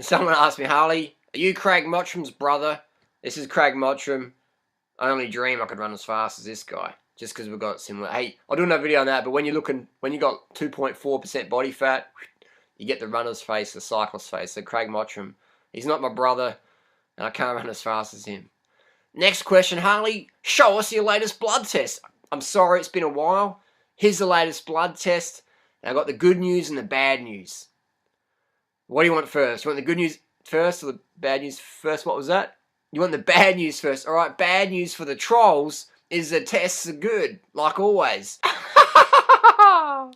Someone asked me, Harley, are you Craig Mottram's brother? This is Craig Mottram. I only dream I could run as fast as this guy, just because we've got similar. Hey, I'll do another video on that, but when you got 2.4% body fat, you get the runner's face, the cyclist face. So Craig Mottram, he's not my brother, and I can't run as fast as him. Next question, Harley, show us your latest blood test. I'm sorry, it's been a while. Here's the latest blood test. I've got the good news and the bad news. What do you want first? You want the good news first or the bad news first? What was that? You want the bad news first. Alright, bad news for the trolls is the tests are good, like always.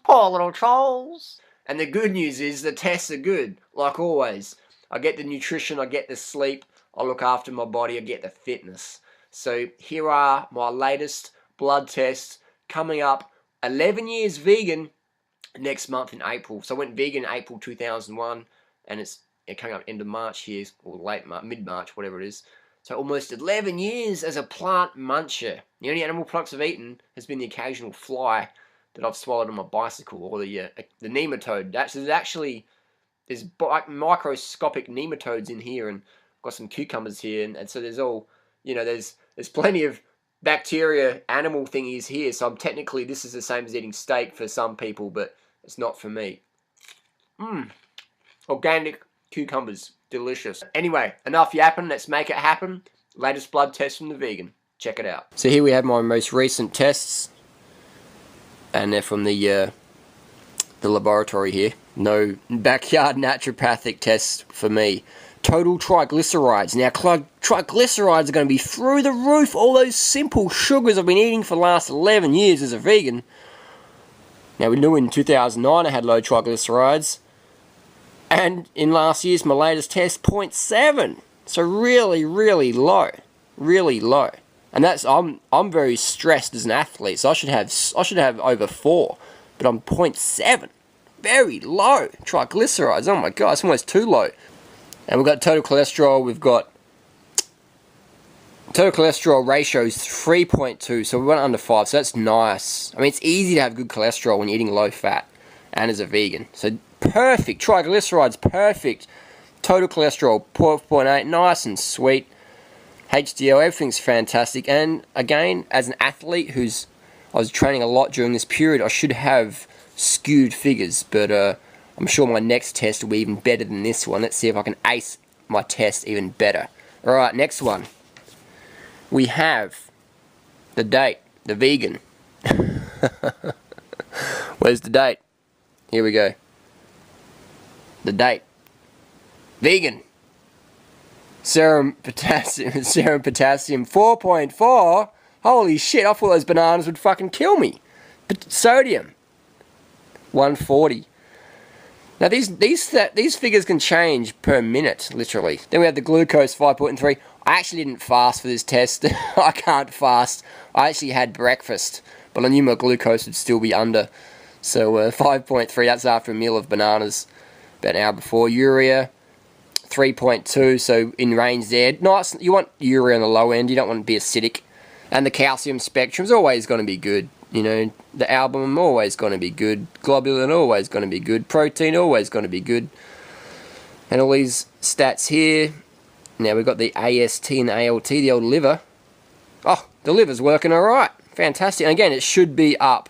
Poor little trolls. And the good news is the tests are good, like always. I get the nutrition, I get the sleep, I look after my body, I get the fitness. So here are my latest blood tests coming up. 11 years vegan next month in April. So I went vegan in April 2001, and it's coming up end of March here, or late March, mid-March, whatever it is. So almost 11 years as a plant muncher. The only animal products I've eaten has been the occasional fly that I've swallowed on my bicycle, or the nematode. There's microscopic nematodes in here, and I've got some cucumbers here, and so there's all, there's plenty of bacteria, animal thingies here, so technically this is the same as eating steak for some people, but it's not for me. Organic cucumbers, delicious. Anyway, enough yapping, let's make it happen. Latest blood test from the vegan. Check it out. So here we have my most recent tests, and they're from the laboratory here. No backyard naturopathic tests for me. Total triglycerides. Now, triglycerides are going to be through the roof. All those simple sugars I've been eating for the last 11 years as a vegan. Now, we knew in 2009 I had low triglycerides. And in last year's, my latest test, 0.7. So really, really low. Really low. And that's, I'm very stressed as an athlete, so I should have over 4. But I'm 0.7. Very low triglycerides. Oh my god, it's almost too low. And we've got total cholesterol, total cholesterol ratio is 3.2, so we went under 5, so that's nice. I mean, it's easy to have good cholesterol when you're eating low fat and as a vegan. So perfect, triglycerides, perfect. Total cholesterol, 12.8, nice and sweet. HDL, everything's fantastic. And again, as an athlete I was training a lot during this period, I should have skewed figures, but I'm sure my next test will be even better than this one. Let's see if I can ace my test even better. Alright, next one. We have the date, the vegan. Where's the date? Here we go. The date. Vegan. Serum potassium 4.4. Holy shit, I thought those bananas would fucking kill me. But sodium 140. Now these figures can change per minute, literally. Then we have the glucose 5.3. I actually didn't fast for this test. I can't fast. I actually had breakfast, but I knew my glucose would still be under. So 5.3, that's after a meal of bananas about an hour before. Urea 3.2, so in range there. Nice. You want urea on the low end. You don't want to be acidic. And the calcium spectrum's always going to be good. The albumin always going to be good. Globulin always going to be good. Protein always going to be good. And all these stats here. Now we've got the AST and the ALT, the old liver. Oh, the liver's working alright. Fantastic. And again, it should be up.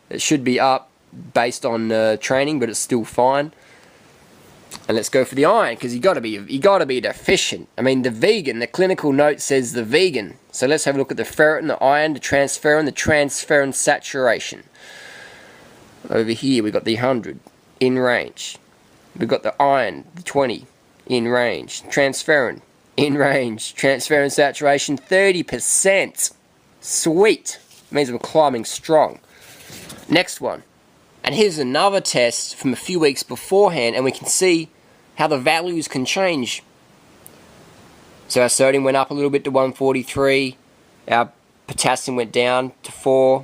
It should be up based on training, but it's still fine. And let's go for the iron, because you got to be deficient. I mean, the clinical note says the vegan. So let's have a look at the ferritin, the iron, the transferrin saturation. Over here we've got the 100 in range. We've got the iron, the 20 in range. Transferrin in range. Transferrin saturation 30%. Sweet. Means I'm climbing strong. Next one. And here's another test from a few weeks beforehand, and we can see how the values can change. So our sodium went up a little bit to 143, our potassium went down to 4,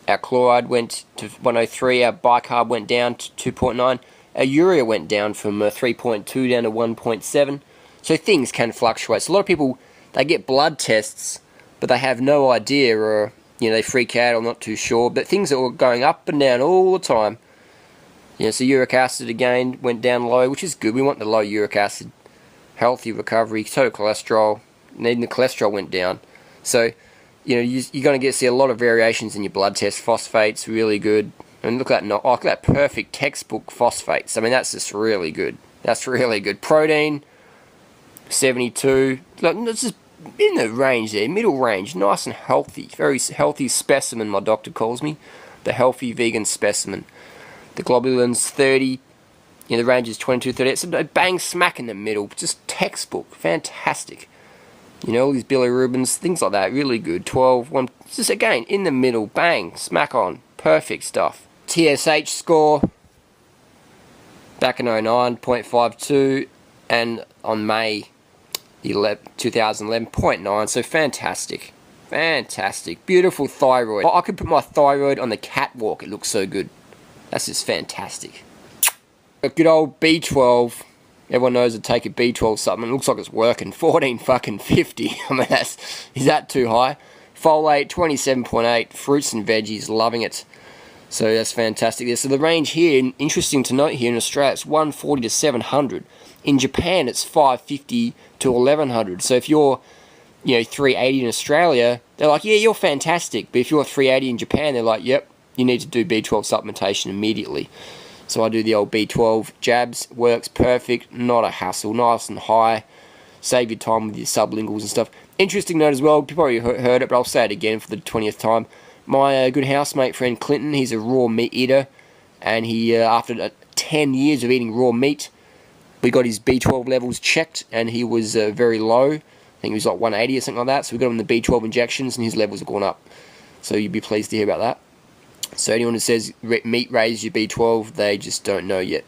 our chloride went to 103, our bicarb went down to 2.9, our urea went down from 3.2 down to 1.7. So things can fluctuate. So a lot of people, they get blood tests, but they have no idea, or they freak out or not too sure. But things are going up and down all the time. Yeah, so uric acid again went down low, which is good. We want the low uric acid. Healthy recovery, total cholesterol, needing the cholesterol went down. So, you know, you're going to see a lot of variations in your blood test. Phosphates, really good. And look at that, look at that perfect textbook phosphates. I mean, that's just really good. That's really good. Protein, 72. Look, it's just in the range there, middle range, nice and healthy. Very healthy specimen, my doctor calls me. The healthy vegan specimen. The globulins, 30. You know, the range is 22, 38. So bang smack in the middle. Just textbook. Fantastic. You know, all these bilirubins, things like that. Really good. 12, 1. Just again, in the middle. Bang. Smack on. Perfect stuff. TSH score. Back in 09, 0.52. And on May 2011, 0.9. So fantastic. Fantastic. Beautiful thyroid. I could put my thyroid on the catwalk. It looks so good. That's just fantastic. A good old B12. Everyone knows to take a B12 supplement. It looks like it's working. 14 fucking 50. I mean, is that too high? Folate, 27.8. Fruits and veggies, loving it. So that's fantastic. So the range here, interesting to note here in Australia, it's 140 to 700. In Japan, it's 550 to 1100. So if you're, you know, 380 in Australia, they're like, yeah, you're fantastic. But if you're 380 in Japan, they're like, yep, you need to do B12 supplementation immediately. So I do the old B12 jabs, works perfect, not a hassle, nice and high, save your time with your sublinguals and stuff. Interesting note as well, you probably heard it, but I'll say it again for the 20th time. My good housemate friend Clinton, he's a raw meat eater, and he, after 10 years of eating raw meat, we got his B12 levels checked, and he was very low. I think he was like 180 or something like that, so we got him the B12 injections, and his levels have gone up. So you'd be pleased to hear about that. So anyone who says meat raises your B12, they just don't know yet.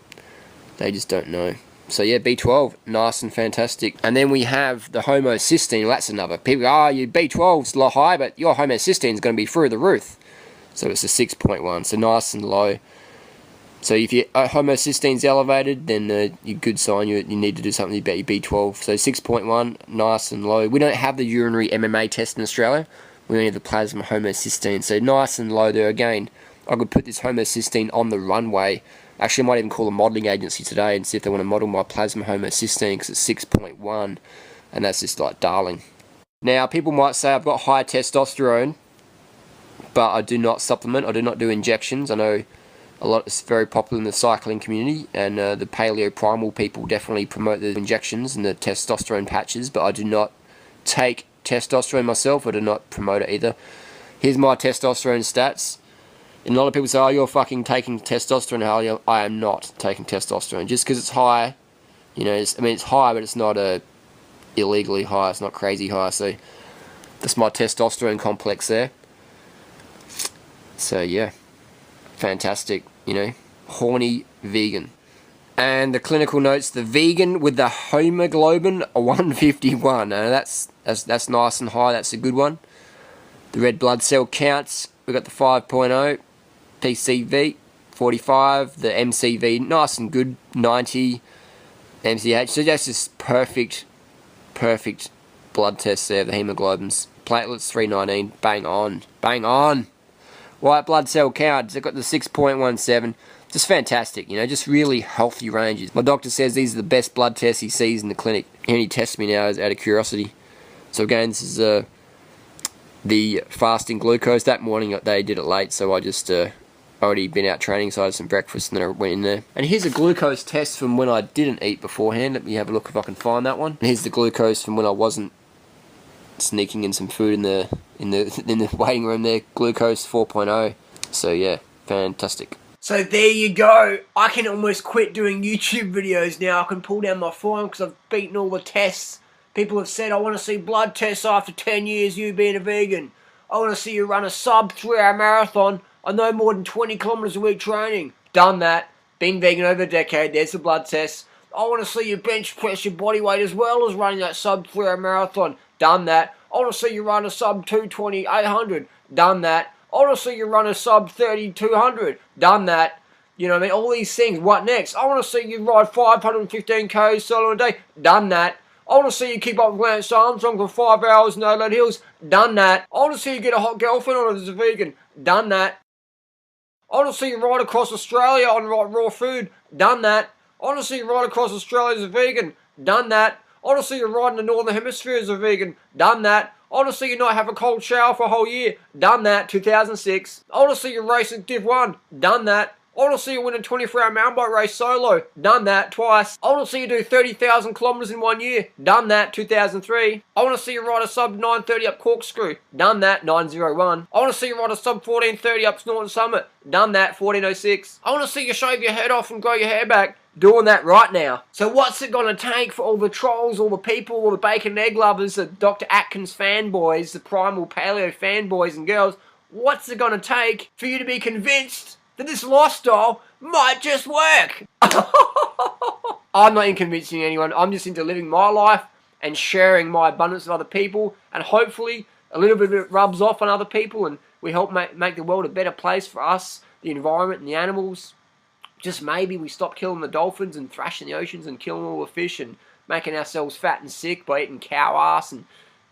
They just don't know. So yeah, B12, nice and fantastic. And then we have the homocysteine. Well, that's another. People go, your B12's a lot high, but your homocysteine is going to be through the roof. So it's a 6.1, so nice and low. So if your homocysteine's elevated, then you're good sign you need to do something about your B12. So 6.1, nice and low. We don't have the urinary MMA test in Australia. We only have the plasma homocysteine. So nice and low there. Again, I could put this homocysteine on the runway. Actually, I might even call a modelling agency today and see if they want to model my plasma homocysteine, because it's 6.1. And that's just like darling. Now, people might say I've got high testosterone, but I do not supplement. I do not do injections. I know a lot. It's very popular in the cycling community, and the paleo primal people definitely promote the injections and the testosterone patches, but I do not take testosterone myself. I do not promote it either. Here's my testosterone stats. And a lot of people say, oh, you're fucking taking testosterone, Harley. I am not taking testosterone. Just because it's high, you know, it's high, but it's not illegally high. It's not crazy high. So that's my testosterone complex there. So yeah, fantastic, you know, horny vegan. And the clinical notes, the vegan with the hemoglobin 151. Now that's nice and high. That's a good one. The red blood cell counts, we got the 5.0. PCV 45. The MCV nice and good, 90. MCH. So that's just perfect blood tests there. The hemoglobins, platelets 319. Bang on. White blood cell count, they've got the 6.17. Just fantastic, you know, just really healthy ranges. My doctor says these are the best blood tests he sees in the clinic, and he tests me now out of curiosity. So again, this is the fasting glucose. That morning they did it late, so I just already been out training, so I had some breakfast and then I went in there. And here's a glucose test from when I didn't eat beforehand. Let me have a look if I can find that one. And here's the glucose from when I wasn't sneaking in some food in the waiting room there. Glucose 4.0. So yeah, fantastic. So there you go. I can almost quit doing YouTube videos now. I can pull down my phone because I've beaten all the tests. People have said, I want to see blood tests after 10 years you being a vegan. I want to see you run a sub 3-hour marathon on no more than 20 kilometers a week training. Done that. Been vegan over a decade. There's the blood tests. I want to see you bench press your body weight as well as running that sub 3-hour marathon. Done that. I want to see you run a sub 220 800. Done that. I want to see you run a sub 30 200. Done that. You know what I mean? All these things. What next? I want to see you ride 515 k's solo a day. Done that. I want to see you keep up with Lance Armstrong for 5 hours, no load hills. Done that. I want to see you get a hot girlfriend on it as a vegan. Done that. I want to see you right across Australia on raw food. Done that. I want to see you right across Australia as a vegan. Done that. I want to see you right in the Northern Hemisphere as a vegan. Done that. I want to see you not have a cold shower for a whole year. Done that. 2006. I want to see you race at Div 1. Done that. I want to see you win a 24-hour mountain bike race solo. Done that twice. I want to see you do 30,000 kilometers in 1 year. Done that, 2003. I want to see you ride a sub 930 up Corkscrew. Done that, 901. I want to see you ride a sub 1430 up Snorton Summit. Done that, 1406. I want to see you shave your head off and grow your hair back. Doing that right now. So what's it going to take for all the trolls, all the people, all the bacon and egg lovers, the Dr. Atkins fanboys, the primal paleo fanboys and girls, what's it going to take for you to be convinced that this lifestyle might just work? I'm not in convincing anyone. I'm just into living my life and sharing my abundance with other people, and hopefully a little bit of it rubs off on other people and we help make the world a better place for us, the environment and the animals. Just maybe we stop killing the dolphins and thrashing the oceans and killing all the fish and making ourselves fat and sick by eating cow ass and,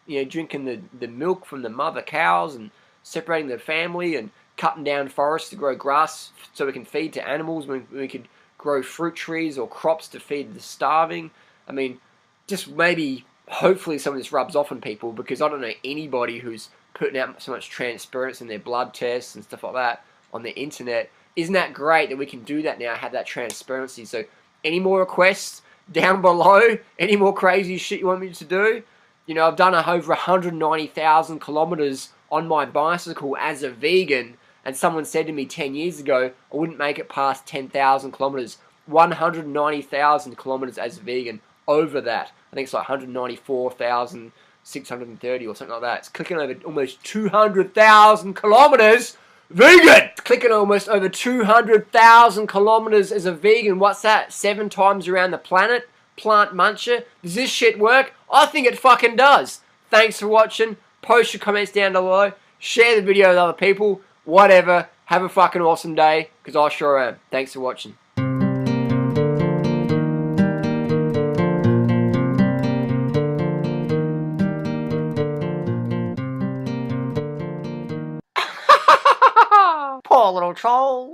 you know, drinking the milk from the mother cows and separating the family and cutting down forests to grow grass so we can feed to animals, when we could grow fruit trees or crops to feed the starving. I mean, just maybe, hopefully some of this rubs off on people, because I don't know anybody who's putting out so much transparency in their blood tests and stuff like that on the internet. Isn't that great that we can do that now, have that transparency? So any more requests down below? Any more crazy shit you want me to do? You know, I've done over 190,000 kilometers on my bicycle as a vegan, and someone said to me 10 years ago I wouldn't make it past 10,000 kilometers. 190,000 kilometers as a vegan. Over that, I think it's like 194,630 or something like that. It's clicking over almost 200,000 kilometers vegan. It's clicking almost over 200,000 kilometers as a vegan. What's that? 7 times around the planet. Plant muncher. Does this shit work? I think it fucking does. Thanks for watching. Post your comments down below. Share the video with other people. Whatever. Have a fucking awesome day, because I sure am. Thanks for watching. Poor little trolls.